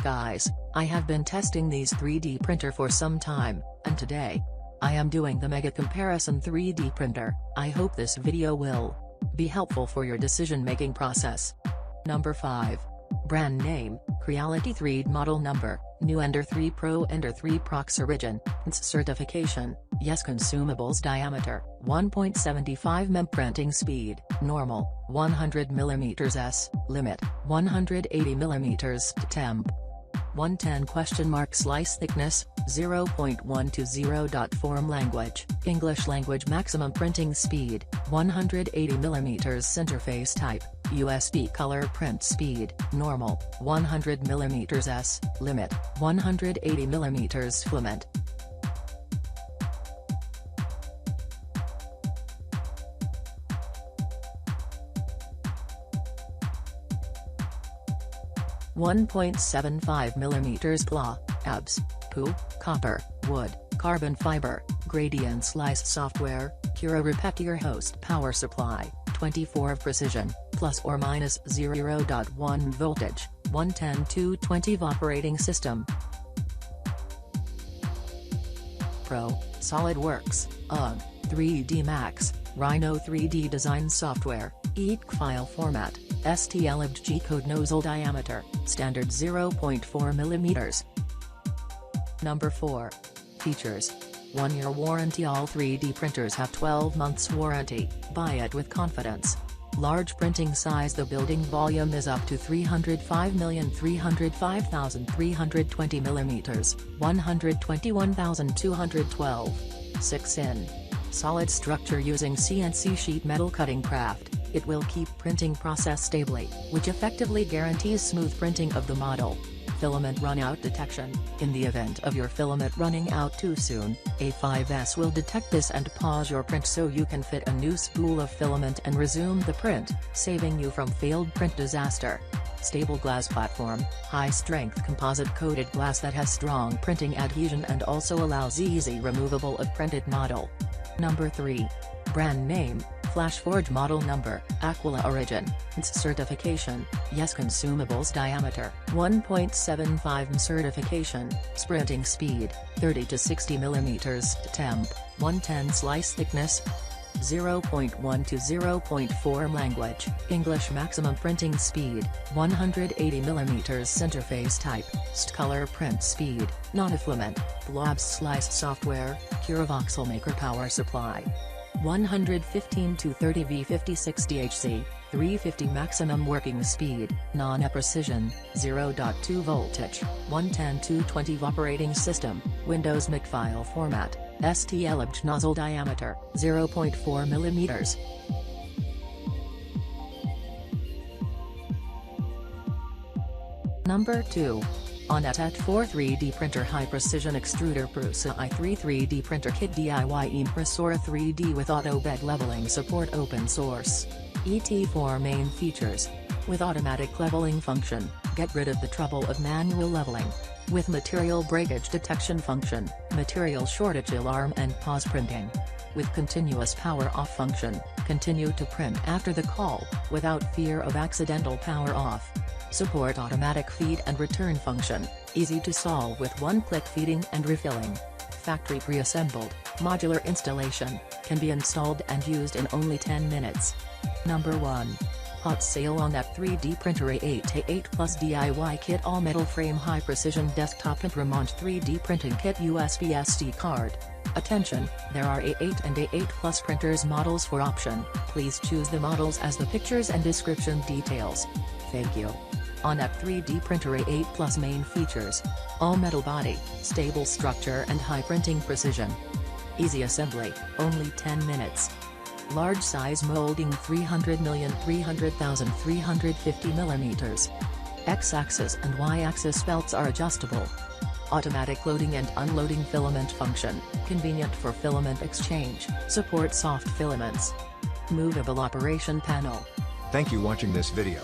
Guys, I have been testing these 3D printer for some time, and today, I am doing the Mega Comparison 3D printer. I hope this video will be helpful for your decision-making process. Number 5. Brand name, Creality 3D Model Number, New Ender 3 Pro Ender 3 Prox Origin, NS Certification, Yes. Consumables Diameter, 1.75 mm. Printing Speed, Normal, 100 mm S, Limit, 180 mm Temp. 110 ? Slice thickness, 0.120. Form language, English language. Maximum printing speed, 180 mm. Interface type, USB. Color print speed, Normal, 100 mm S, Limit, 180 mm Filament. .75 mm PLA, ABS, PU, copper, wood, carbon fiber, gradient slice software, Cura Repetier host. Power supply, 24V precision, plus or minus 0.1 voltage, 110-220V operating system. Pro, SolidWorks, UG, 3D Max, Rhino 3D design software, EEC file format, STL G-code. Nozzle diameter, standard 0.4 mm. Number 4. Features. 1-year warranty. All 3D printers have 12 months warranty. Buy it with confidence. Large printing size. The building volume is up to 305,305,320 mm, 121,212. 6-in. Solid structure. Using CNC sheet metal cutting craft, it will keep printing process stably, which effectively guarantees smooth printing of the model. Filament runout detection. In the event of your filament running out too soon, A5S will detect this and pause your print so you can fit a new spool of filament and resume the print, saving you from failed print disaster. Stable glass platform, high-strength composite-coated glass that has strong printing adhesion and also allows easy removable of printed model. Number 3. Brand name, FlashForge Model Number, Aquila Origin, NS Certification, Yes. Consumables Diameter, 1.75 mm. Certification, Printing Speed, 30 to 60 mm. Temp, 110. Slice thickness, 0.1 to 0.4. Language, English. Maximum printing speed, 180 mm. Interface type, ST. Color print speed, non-filament, blobs. Slice software, Cura Voxelmaker. Power supply, 115 to 30 V 56 DHC, 350. Maximum working speed, non-precision, 0.2 voltage, 110-220 operating system. Windows MIC file format, STL nozzle diameter, 0.4 mm. Number 2. Anet 4 3D Printer. High Precision Extruder. Prusa i3 3D Printer Kit. DIY Impressora 3D with Auto Bed Leveling Support. Open source. ET4 main features. With automatic leveling function, get rid of the trouble of manual leveling. With material breakage detection function, material shortage alarm and pause printing. With continuous power off function, continue to print after the call, without fear of accidental power off. Support automatic feed and return function, easy to solve with one-click feeding and refilling. Factory pre-assembled, modular installation, can be installed and used in only 10 minutes. Number 1. Hot sale on Anet 3D Printer A8 Plus DIY Kit. All metal frame. High precision desktop and Remont 3D printing kit. USB SD card. Attention, there are A8 and A8 Plus printers models for option. Please choose the models as the pictures and description details. Thank you. Anet 3D Printer A8 Plus. Main features. All metal body, stable structure and high printing precision. Easy assembly, only 10 minutes. Large size molding 300,300,350 mm. X-axis and Y-axis belts are adjustable. Automatic loading and unloading filament function, convenient for filament exchange. Support soft filaments. Movable operation panel. Thank you watching this video.